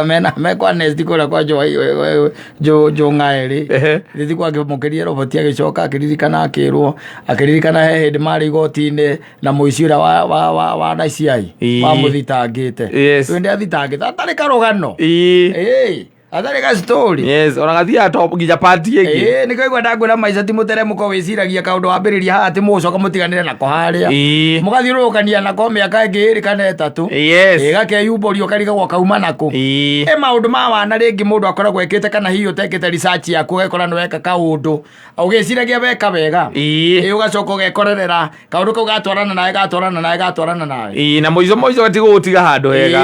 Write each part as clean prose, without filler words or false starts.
Mena mekwa nesti kura kwa jo ngaeri thithi kwa mukiria roboti agicoka akiririkana akiririkana he mari gotine na muicira wa naiciai wa muthitangite twende athitangite atari karugano atari ka story onagathia top gija party ege niko igwa ndagwira maica ti muteremuko wiciragia kaundu wambiriria haha ti mucoka mutiganire nako haria mugathiurukania nako miaka ingi kana etatu gakeyumburio kariga gwa kauma nako maundu ma wana ringi mundu akoragwo ekite kana hiyo utekite research yaku gekora no weka kaundu ugiciragia weka wega ugacoka ugekorerera kaundu kau gatwarana nawe na moico gatigutiga handu hega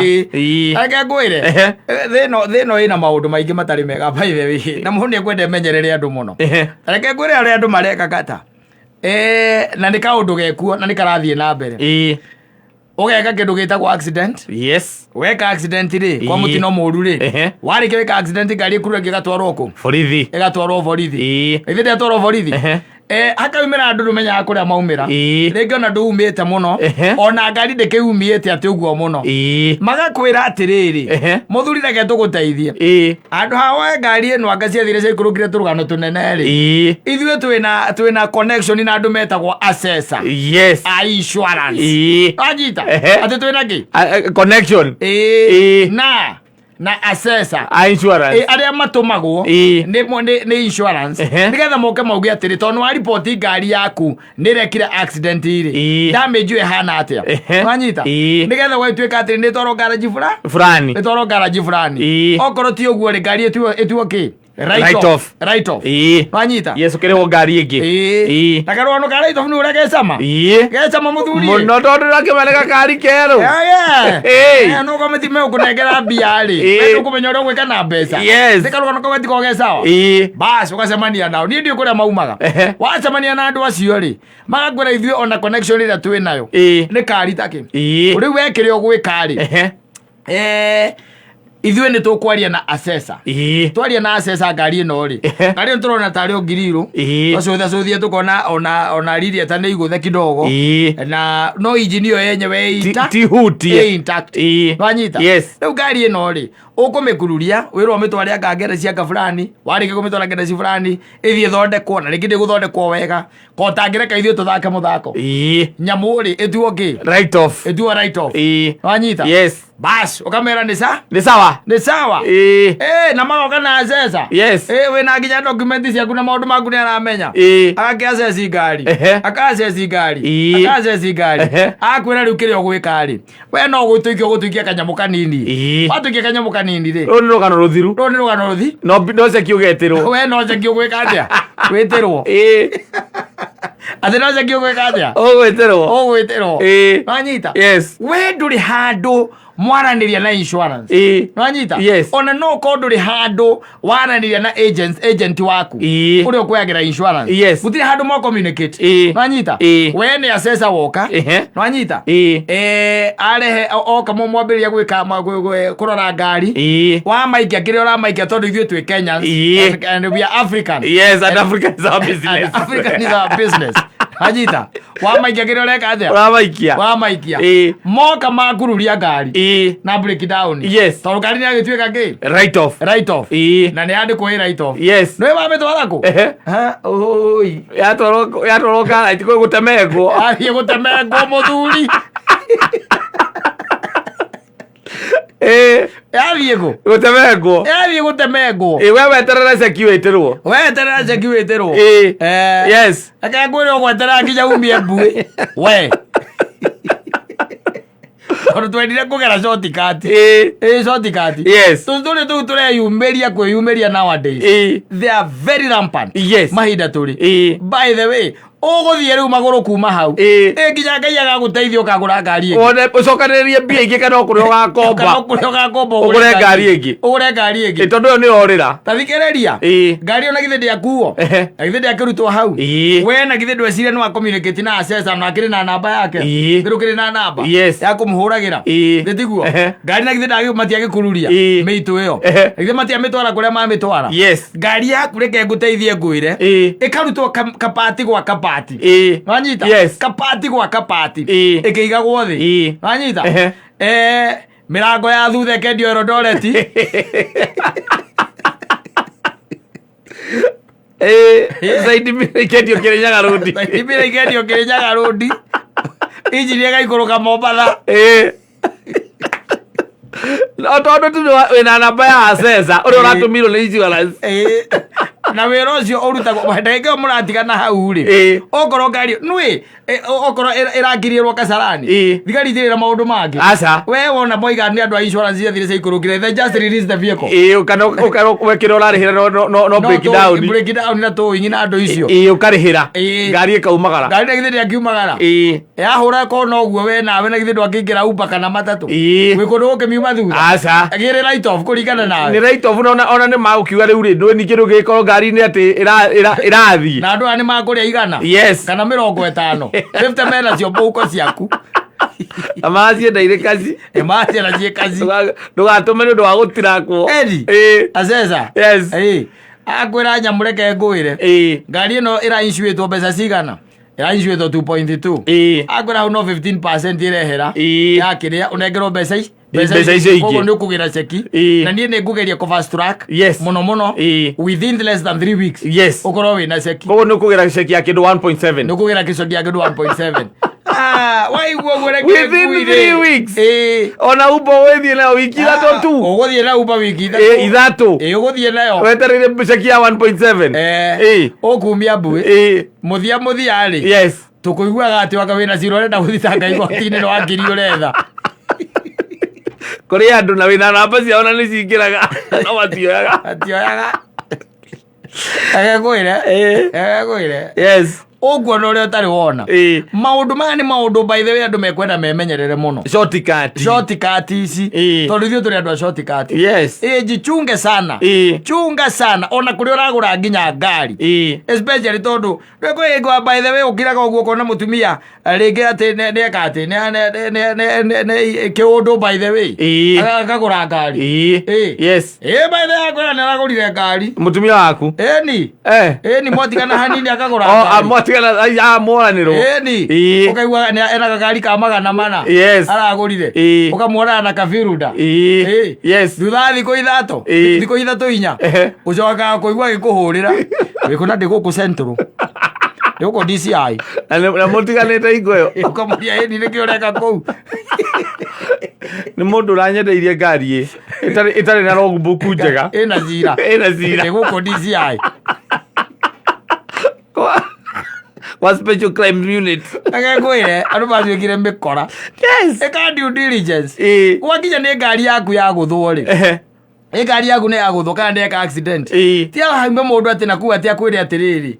age ngwire thino ina maundu maingi matari mega by the way na muhuni kwende menyerere andu muno reke ngwire ari andu mareka kata na ni kaundu gekuo na ni karathie na mbere ugeka kindu gitagwo accident weka accident ri kwa mutino muru ri wari weka accident ngari ikurugia gatwarwo ku borithi ithide atwarwo borithi haka umira andu rumenya kuria maumira ringi ona ndumite muno ona ngari ndikiumite ati uguo muno magakwira atiriri muthuri reke tuguteithie andu hawa ngari eno angaciathire cia ikurukire turugano tunene ri ithuĩ twina connection na andu metagwo assessor insurance ajita ati twina ki connection na assessor insurance aria matumagwo ni insurance nigetha moke mauge atiri tondu wa report ngari yaku nirekire accident iri damage we hana atia wanyita nigetha waituika atiri ni toro garage fulani okoro ti uguo ri ngari etuo ki right off wanyita ukire ngari ingi takarwa ka right off ni ura gecama muthuri muno tondu rakimeneka kari keru no kometi me ukunengera mbia ri ndu kumenya uri gwika na mbeca tikarwa no kometi kogecawa bas ukacemania nao ni ndio kuria maumaga wacemania na andu acio ri magagwira ithuĩ ona connection ria twi nayo ni kari taki uri wekire ogwika ri ithuĩ ni tukwaria na assessor twaria na assessor ngari ino ri ngari ino turona tari ongiriru tucuthie tukona ona riri eta ni iguthe kidogo na no engine yo yenyewe intact wanyita riu ngari ino ri ukumikururia wirwo mitware ngangere cia fulani warike kumitwara ngere fulani ithie thondekwo na ringi ndiguthondekwo wega ko tangireka ithuĩ tuthake muthako nyamu ri etuo ki right off wanyita bas ukamera ni sawa na magoka na assessor wina nginya document ciaku na maundu maku ni aramenya agakiassess ngari akwira riu kiri ogwika ri we no gutuikia kanyamu kanini watuikia kanyamu kanini ri ru ni rugano ruthiru no ceki ugetirwo we no ceki ugwika atia witirwo ati no ceki ugwika atia ugwitirwo wanyita we nduri handu mwaraniria na insurance wanyita ona no ko nduri handu waraniria na agent waku uri ukwagira insurance gutiri handu mo communicate wanyita we ni assessor woka wanyita arehe oka mo mwambiria gwika kurora ngari wa maikia kire ora maikia tondu ithuĩ twi Kenyans and we are African and African is our business Ajita wamaikia kire oreka atia wamaikia moka makururia ngari na break down tondu ngari ni agituika ki right off na ni andi kwi right off no wa meto wako oi yatoro kana itiko gutemengwo muthuri yathie gutemengwo we weterera ceki witirwo akangwire ogwetera nginya umie mbui we tondu twendire kugera shortcut tũtũrĩ tũu tũreyumĩria kwĩyumĩria nowadays they are very rampant mahinda tũrĩ by the way uguthie riu maguru kuma hau nginya Ngai agaguteithia ukagura ngari ingi ucokanĩrĩrie mbia ingĩ kana ũkũrĩa ũgakomba ũgũre ngari ingĩ tondu ũyũ nĩ orĩra tathikĩrĩria ngari ona githĩ ndĩakuo na githĩ ndĩakĩrutwo hau we na githĩ ndweciria nĩ wa communicate na assessor na akĩrĩ na namba yake githĩ ũkĩrĩ na namba ya kũmũhũragĩra gĩtiguo ngari na githĩ matiagĩkururia mĩitũ ĩyo githĩ matiamĩtwara kũrĩa mamĩtwara ngari yaku reke ngũteithie ngwĩre ĩkarutwo kabati gwa kabati wanyita kabati gwa kabati ikiigagwo thi wanyita mirango ya thutha kendio Eldoret zaidi mira kendio Kirinyaga Road zaidi mira kendio Kirinyaga Road injini ĩgaikũrũka Mombatha no tondu tu wina namba ya Asesa uria uratumirwo ni insurance na wira ucio urutagwo ndege muratigana hau ri okorwo ngari nui okorwo iragirirwo Kasarani thigari thirira maundu mangi aca we wona moiga ni andu a insurance ya thire cikurukire they just release the vehicle ukana wekira urarihira no break down na towing na andu icio ukarihira ngari ikaumagara ngari ngithiri akiumagara yahura ko no guo we nawe na githiri akingira Uber kana matatu wikundu ukimiuma thutha aca agire right off kuringana nawe ni right off ona ni magukiuga riu ri ndwe ni kindu gikorwo ngari ni ati irathi na andu ani makuria igana yes kana 50 50 mena cio mbuko ciaku amacie ndaire kazi emacie na cie kazi ndugatume ni ndu wa gutirakwo Asesa yes akwira nyamureke ngwire ngari ino ira insuitwo mbeca cigana ira insuitwo 2.2 akwira no 15% irehera ya kiria unengerwo mbeca icio ingĩ nĩ ũkũgĩra ceki na niĩ nĩ ngũgeria kũ fast track mũno within less than 3 weeks ũkorwo wĩna ceki koguo nĩ ũkũgĩra ceki ya kĩndũ 1.7 nĩ ũkũgĩra ceki ya kĩndũ 1.7 waiguo within 3 weeks ona Uber wĩthiĩ nayo wiki ithatũ tu ũgũthiĩ na Uber wiki ithatũ ũgũthiĩ nayo wetereire ceki ya 1.7 ũkumia mbuĩ mũthia rĩ tũkũiguaga atĩ waka wĩna cira ũrenda gũthitanga igoti-inĩ nĩ wakiri ũretha kuri andu na wina namba ciao na ni cingiraga no matioyaga agegwire yes uguo no ria utari wona maundu maya ni maundu by the way andu mekwenda memenyerere muno shortcut ici tondu ithuĩ tũrĩ andu a shortcut jichunge sana chunga sana ona kũrĩa ũragũra nginya ngari especially tondu ndĩkwĩigua by the way ũkiraga ũguo kona mũtumia rĩngĩ atĩ nĩeka atĩ kĩũndũ by the way akagũra ngari by the way akwĩra nĩaragũrire ngari mũtumia waku ĩni mwatigana hanini akagũra ngari moranirwo ukaigua ena gakari ka 400 aragurire ukamuona na kafirunda thutha thikũ ithatũ inya ucokaga kuigua gikuhurira wikuna ndi guku central yuko DCI na mutiganite ingoyo ukamuria ni niki ureka kuu ni mundu uranyendeirie ngari itari na logbook njega ina zira ndi guku DCI wa special crime unit agegwire andu matwikire mikora eka due diligence wakinya ni ngari yaku ya guthwo ri ngari yaku ni ya guthwo kana ndeka accident ti haimbe mundu ati naku ati akwire atiriri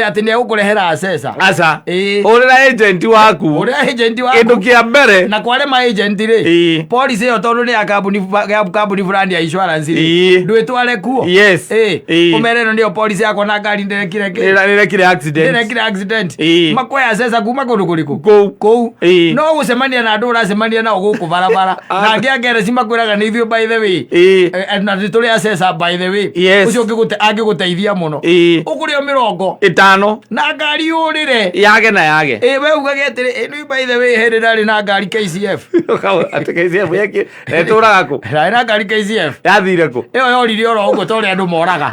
ati ni egũkũrehera Asesa aca ũrĩra agent waku kĩndũ kĩa mbere na kware ma agent rĩ policy ĩyo tondũ nĩ ya kambuni fulani ya insurance rĩ ndwĩtware kuo ũmere ĩno nĩyo policy yakwa na ngari nĩrekire accident makoya Asesa kuma kũndũ kũrĩkũ kũu no gũcemania na andũ ũracemania nao gũkũ barabara na angĩ angereci makwĩraga nĩ ithuĩ by the way na tũrĩ Asesa by the way ũcio angĩgũteithia mũno ũkũrĩo 50 na ngari urire yage na yage we ugage atiri ino by the way herera na ngari KCF ati KCF yake eturaga ku na ngari KCF yathire ku iyo yorire oro ugo tori andu moraga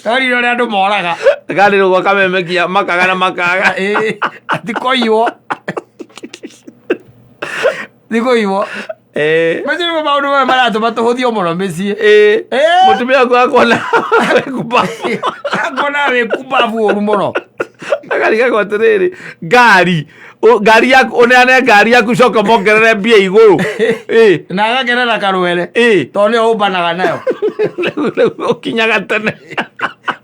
tori oro andu moraga ngari rugo kamemekia makaga na makaga ati koiwo dikoiwo Mazini maundu maya maratũma tũhũthio mũno mĩciĩ mũtumia waku akona wĩkumbabu ũru mũno akarigaga atĩrĩrĩ ngari yaku ũneane ngari yaku coka mongerere mbia igũrũ na agakenera karwere tondũ nĩyo ũmbanaga nayo ũkinyaga tene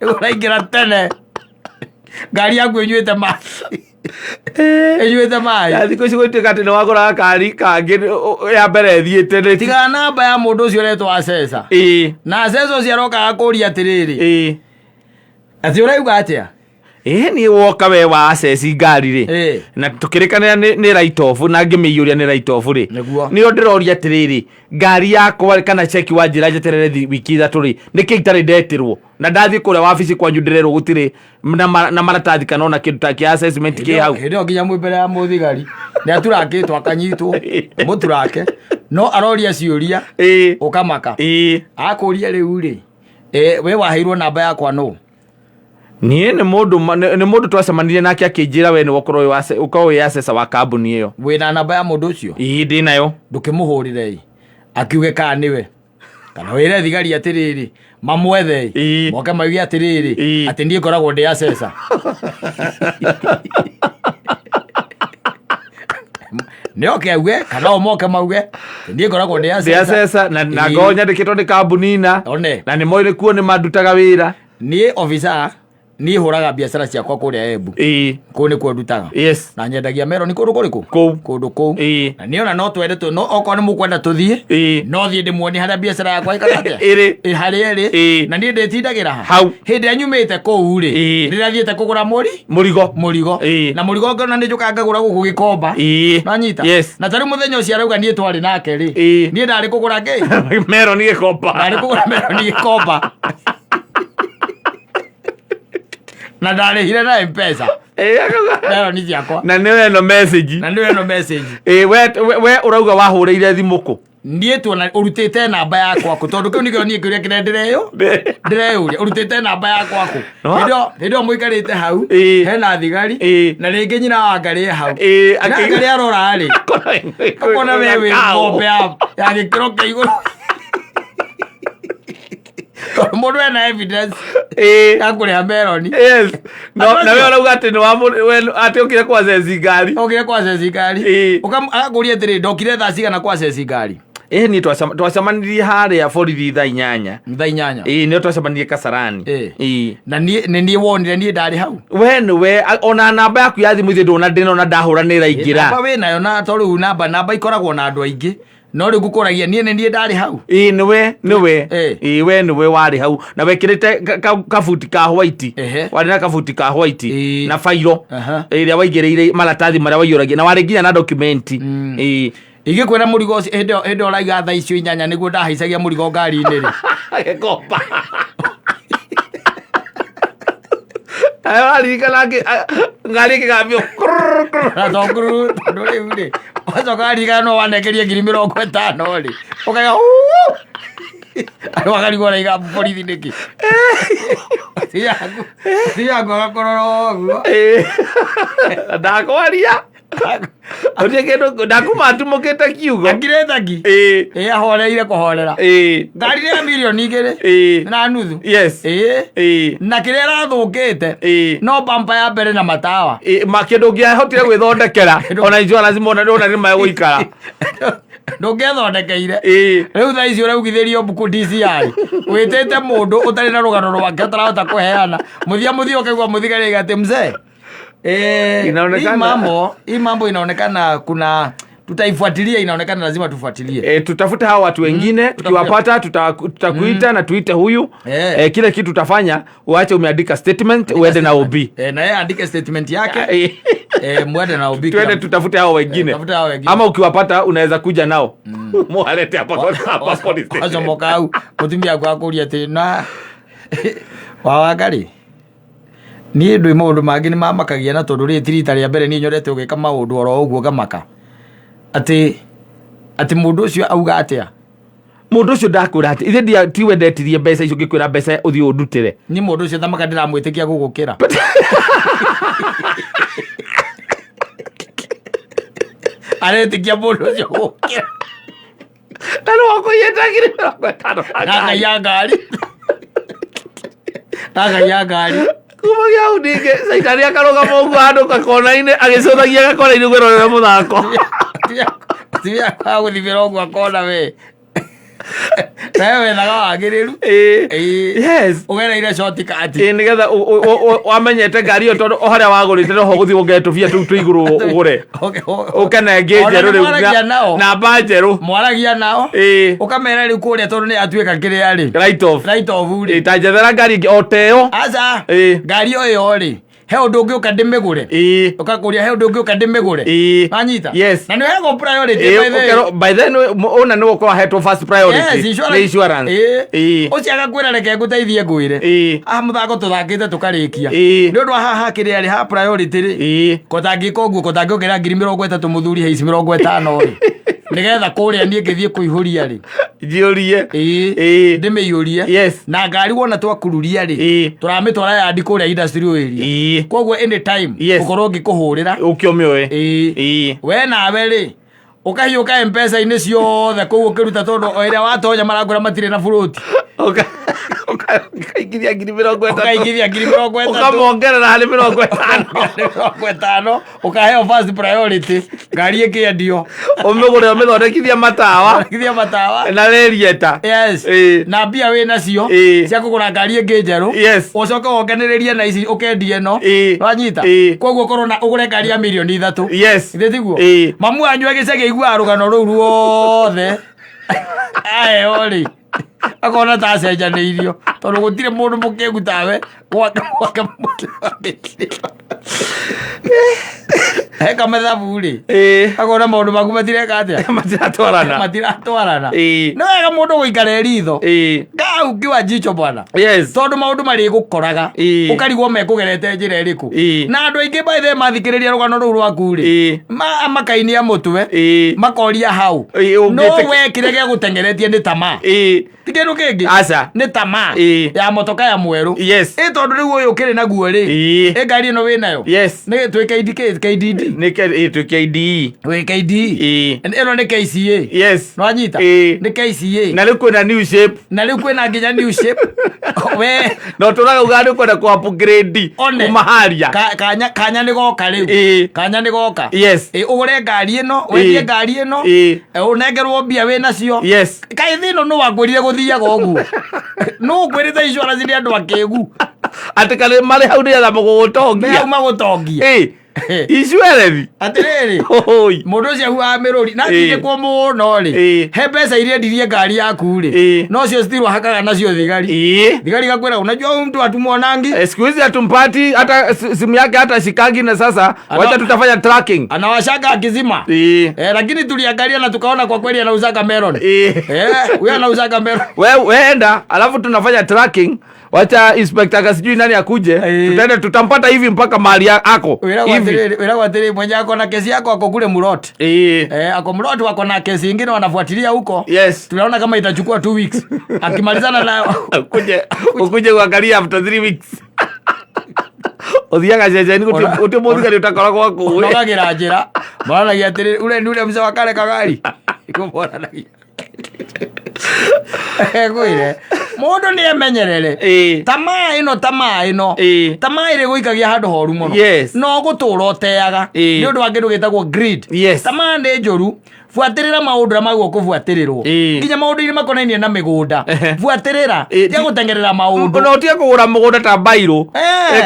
ũraingĩra tene ngari yaku ĩnyuĩte maĩ ĩnyuĩte maĩ thikũ ici gũtuĩka atĩ nĩwagũraga kari kangĩ ya mbere thiĩte tiga namba ya mũndũ ũcio ũretwo Asesa na Asesa ũcio arokaga kũria atĩrĩrĩ atĩ ũrauga atĩa niĩ woka we wa access ngari rĩ na tũkĩrĩkanĩra nĩ write off na ngĩmĩiyũria nĩ write off rĩ nĩyo ndĩroria atĩrĩrĩ ngari yakwa kana cheki wanjĩra njeterere wiki ithatũ rĩ nĩkĩ itarĩ ndetĩrwo na ndathi kule wabici kwanyu ndirero gutire na maratathi kana ona kindu ta kia assessment ki hau ndio nginya mwibere ya muthigari ni aturakitwo akanyitwo muturake no aroria ciuria ukamaka akuria riu ri we waheirwo namba yakwa no nie ni mundu twacemanirie nake akinjira we ni ukorwo wi assessor wa kambuni iyo wina namba ya mundu ucio ndi nayo ndukimuhurire akiuge kana niwe kana wire thigari atiriri mamwethe moke mauge atiriri ati ndie koragwo ndi assessor nio kiauge kana omoke mauge ndie koragwo ndi assessor na ngonya ndikitwo ni kambuni na ni moire kuo ni mandutaga wira ni officer ni huraga biashara ciakwa kuria Embu ku ni kwendutaga na nyendagia mero ni kundu kuriku kundu ku na niona no twende tu no oko ni mukwenda tuthie no thie ndimwoni haria biashara yakwa ikatia haria ri na ni nditindagira hau hindi anyumite ku ri ndirathiete kugura murigo na murigo ngona ni njuka ngagura guku gikomba na nyita na tari muthenya ucio arauga ni twari nake ri ni ndari kugura ngi mero ni gikomba ndari kugura mero ni gikomba na ndarihire na M-Pesa nero ni ciakwa na niwe no message we urauga wahurire thimu ku ndie tuona urutite namba yakwa ku tondu kiu nikio nie kiuria kire ndireuria urutite namba yakwa ku ndio muikarite hau hena thigari na ringi nyina wa ngari hau ngari arora ri akona wewe ngombe ya gikiro kia iguru mundu ena evidence akuria meroni na we urauga ati ni ati ukire kwa ceci ngari akaguria atiri ndokire thaa cigana kwa ceci ngari ni twacemanirie haria borithi thaa inyanya nio twacemanirie Kasarani na nie wonire nie ndari hau we niwe ona namba yaku ya thimu ndona ndinona ndahura ni raingira namba we nayo na to riu namba ikoragwo na andu aingi no riu gukuragia nie ndari hau niwe we niwe wari hau na wekirite kabuti ka white wari na kabuti ka white na fairo iria waigereire maratathi maria waiyuragia na wari nginya na document igikwira murigo endo raiga thaa icio inyanya niguo ndahaicagia murigo ngari-ini ri gopa aririkana ngari kigambio na tonguru riu ri wacoka aririkana no wanekerie 50,000 ri ukaiga wakarigwo raiga borithi niki siyagu agakorora oguo ndakwaria otie kindu ndakumatumukite kiugo akirethagi ahoreire kuhorera ngari ni ya milioni 2 na nuthu na kiria rathukite no bampa ya mbere na matawa kindu ngiahotire gwithondekera ona insurance mona ndona ni magũikara ndungethondekeire riu thaa icio ũraugithirio mbuku DCI witite mundu utari na rugano rwake utarahota kuheana muthia ukaigua muthigari gati mzee hii mambo inaonekana kuna tutaifuatilia, inaonekana lazima tufuatilie. Tutafute hao watu wengine, tukiwapata tutakuita na tuite huyu. Kile kitu tutafanya, uache umeandika statement, uende na OB. Na yeye andike statement yake. Muende na OB. Tuende tutafute hao wengine. Ama ukiwapata unaweza kuja nao. Mualete hapa police station. Azomoka au kutumia kwa kuria tena. Wawagari. Niĩ ndwĩ maũndũ mangĩ nĩ mamakagia na tondũ rĩ tirita rĩa mbere niĩ nyorete ũgĩka maũndũ oro ũguo ngamaka atĩ mũndũ ũcio auga atĩa. Mũndũ ũcio ndakwĩra atĩ ithe tiwe ndetirie mbeca icio ngĩkwĩra mbeca ũthiĩ ũndutĩre. Niĩ mũndũ ũcio thamaka ndĩramwĩtĩkia gũgũkĩra. Aretĩkia mũndũ ũcio gũgũkĩra. Na no akũiyĩtagire 50 ya ngari. Ya ngari. Kumagia hau ningĩ caitani akarũgama ũguo handũ gakona-inĩ agĩcũthagia gakona-inĩ gwĩrorera mũthako. Tia kwa gũthimĩra ũguo akona we. Nawe wethaga wagĩrĩru. Yes. Ũgereire shortcut. Nĩgetha wamenyete ngari ĩyo tondũ o harĩa wagũrĩte noho ũgũthiĩ wongerere tũbia tũu tũ igũrũ ũgũre. Ũkanenge njerũ rĩu namba njerũ. Mwaragia nao. Ũkamera rĩu kũrĩa tondũ nĩ atuĩka kĩrĩa rĩ. Right off rĩ. Ta njethera ngari ĩngĩ o ta ĩyo. Aca. Ngari o ĩyo rĩ. he undu ungi ukandimegure ukakuria he undu ungi ukandimegure anyita na ni hego priority by then ona no ko heto first priority insurance uci agakwira reke nguteithie ngwire muthako tuthakite tukarikia ni undu haha kiri ari ha priority ri kotangiko guo kotangikira 30 muthuri heici 50 ri nigetha kuria nie ngithie kuihuria ri jiurie ndimiyurie na ngari wona twakururia ri turamitwara ya ndi kuria industry area koguo anytime ukorwo ngikuhurira ukiomewe we nawe ri ukahiuka M-Pesa ini ciothe koguo kiruta tondu oiria watonya maragura matire na fruit ukaigithia 50 ukamongerera hari 50 ukaheo first priority ngari ikiendio umigure umithondekithia matawa na rerieta na mbia we nacio cia kugura ngari ingi njeru ucoke wonganiririe na ici ukendie no wanyita koguo korwo na ugure ngari ya milioni 3 ithetiguo mamu wanyu agicege igua rugano ruu ruothe ae ori akona ta cenjanĩirio tondũ gũtirĩ mũndũ mũkĩgu tawe gwaka heka mathabu rĩ akona maũndũ maku matireka atĩa matiratwarana nĩ wega mũndũ gũikara ritho ngau ngĩwa jicho bwana tondũ maũndũ marĩgũkoraga ũkarigwo mekũgerete njĩra ĩrĩkũ na andũ aingĩ by the mathikĩrĩria rũgano rũu rwaku rĩ makainia mũtwe makoria hau no we kĩrĩa gĩa gũtengeretie nĩ tamaa ti kĩndũ kĩngĩ nĩ tamaa ya motoka ya mweru tondũ rĩu ũyũ ũkĩrĩ naguo rĩ ngari ĩno wĩ nayo nĩ twĩ KDD wĩ KDE ĩno nĩ KCA nwanyita nĩ KCA na rĩu kwĩna new shape na rĩu kwĩna nginya new shape we no tũrauga nĩ kwenda ku upgrade kuma haria kanya nĩ goka rĩu kanya nĩ goka ũgũre ngari ĩno wendie ngari ĩno ũnengerwo mbia wĩ nacio kaĩ thĩ ĩno nĩ wakwĩrire gũthiaga ũguo no kwĩrĩte insurance nĩ andũ akĩgu atĩ kana marĩ hau nĩgetha magũgũtongia icuerethi atiriri mundu ucio huaga miruri na ngikwo muno ri he mbeca iria ndirie ngari yaku ri no cio stirwa hakaga nacio thigari gakwira unajua mtu atumwa nangi siku hizi hatumpati hata simu yake hata shikagi na sasa wacha tutafanya tracking anawashaka akizima lakini tuliangalia na tukaona kwa kweli anauzaga melon huyo anauzaga melon wewe enda alafu tunafanya tracking wacha inspector kasijui nani akuje tutaenda tutampata hivi mpaka mahali yako wira watiri mwenye yako na kesi yako ako kule Murot ako Murot wako na kesi nyingine wanafuatilia huko tunaona kama itachukua 2 weeks akimalizana nayo ukuje kuangalia after 3 weeks othiaga ceceni uti muthigari utakoragwo kuwe nogagira njira maranagia atiri ule mzee wa kale kagari ikumboranagia gwire mundu ni emenyerere tamaa ino tamaa iri guikagia handu horu muno no gutura uteaga ni undu wa kindu gitagwo greed tamaa ni njuru fuatirira maundu magwo kufuatirirwo nginya maundu ini makonainie na migunda fuatirira tia gutengerera maundu no tia kugura mugunda ta bairo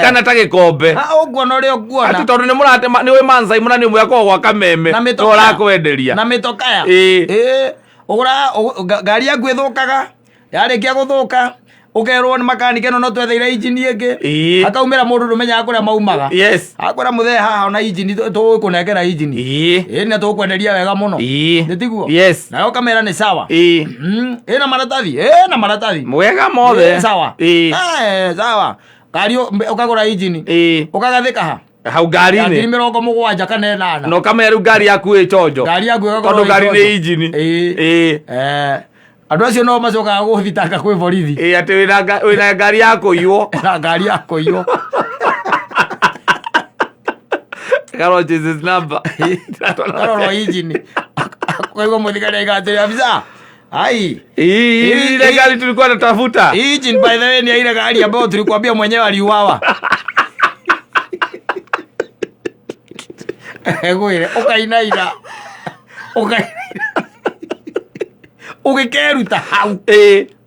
kana ta gikombe uguona ri uguona ati tondu ni murate ni we manzai muna ni mwe kwa gwaka meme no ra kwenderia na mitokaya ugura ngari yaku ithukaga yarikia guthuka ukerwo ni makanike no twetheire injini ingi akaumira mundu ndumenyaga kuria maumaga akwira muthe haha ona injini tukunengera injini na tukwenderia wega muno nditiguo nayo kamera ni sawa ina maratathi mwega mothe sawa sawa ngari ukagura injini ukagathika ha hau ngari-inĩ 70 kana 8 no kamera ngari yaku ĩchonjo ngari yaku ĩgakorwo ngari nĩ injini andũ acio no macokaga gũthitanga kwĩ borithi atĩ wĩna ngari ya kũiywo na ngari ya kũiywo Carol Jesus number Carol injini kwa mũthigari aigatĩre afisa ai ile gari tulikuwa tunatafuta engine by the way ni ile gari ambayo tulikwambia mwenyewe aliuawa gwire ukainaira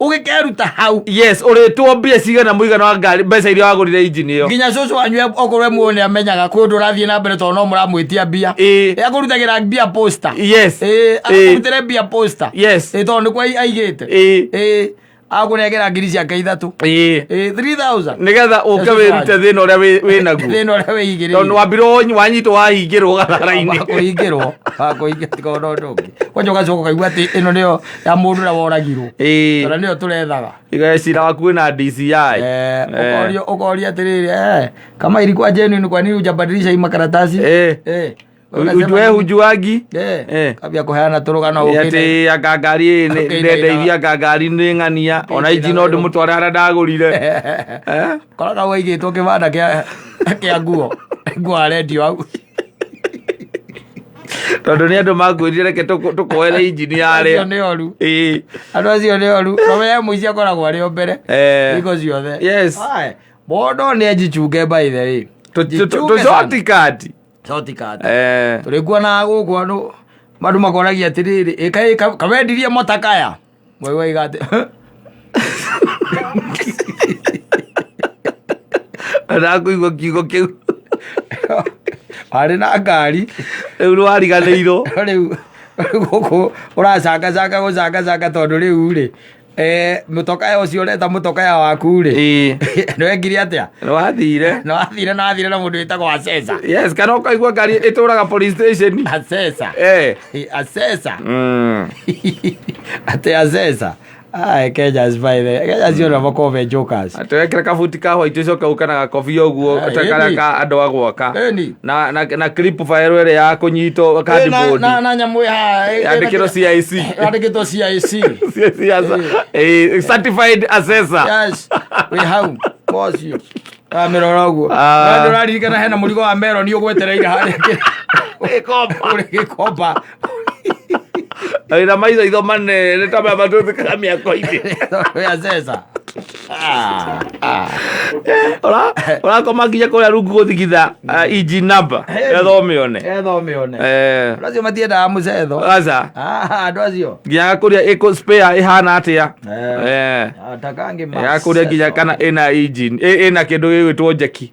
ugikeruta hau yes uritwo mbia cigana muigana wa ngari mbeca iria wagurire injini iyo nginya cucu wanyu okorwe muone amenyaga kwindu rathie na mbere to no muramwitia mbia agurutagira mbia posta yes agurutire mbia posta tondu kwa aigite akunengera ngiri ciake 3 3000 nigetha uke wirute thina uria winaguo thina uria wigire tondu wambirwo wanyitwo wahingirwo gathara-ini kuhingirwo tikono ndungi kwanja ugacoka kaigua ati ino niyo ya mundu na woragirwo tondu niyo turethaga igecira waku na DCI ukoria atiriri kama ilikuwa genuine kwa nini hujabadilisha hii makaratasi ujue hujuagi kabia kuheana turugano ati akangari ndeithia akangari ni ng'ania ona iji no ndimutware haria ndagurire koraga waigitwo kibanda kia nguo arendio au tondu ni andu makwirire reke tukoere injini yare acio ni oru andu acio ni oru nowe muici akoragwo ari o mbere iko ciothe bondo ni ajichunge by the way tucotikati turikuona guku andu mandu makoragia atiriri kawendirie motakaya waiwaigate arakuigua kiugo kiu ari na ngari riu ni wariganĩirwo riu guku uracangacanga gucangacanga tondu riu ri mutokaya ucio ureta mutokaya waku ri niwekire atia niwathire na mundu witagwo Asesa kana ukaigua ngari ituraga police station Asesa ati Asesa Kenya ciona makove jokers atwekera kabuti ka white icoka ukana gakobia uguo atakaria ka andu agwaka na clip file ere ya kunyito cardboard na nyamu yandikirwo CIC certified assessor we how was you mirora uguo ndiraririkana hena murigo wa mero ni ugwetereire haria gikopa ina maizo itho manene ta baba tuthikaga miako-ini Asesa urakoma nginya kuria rungu guthigitha engine number ethomeone acio matiendaga mucetho aca andu acio nginya kuria iko spare ihana atia takangi ya kuria nginya kana ina engine ina kindu gigwitwo njeki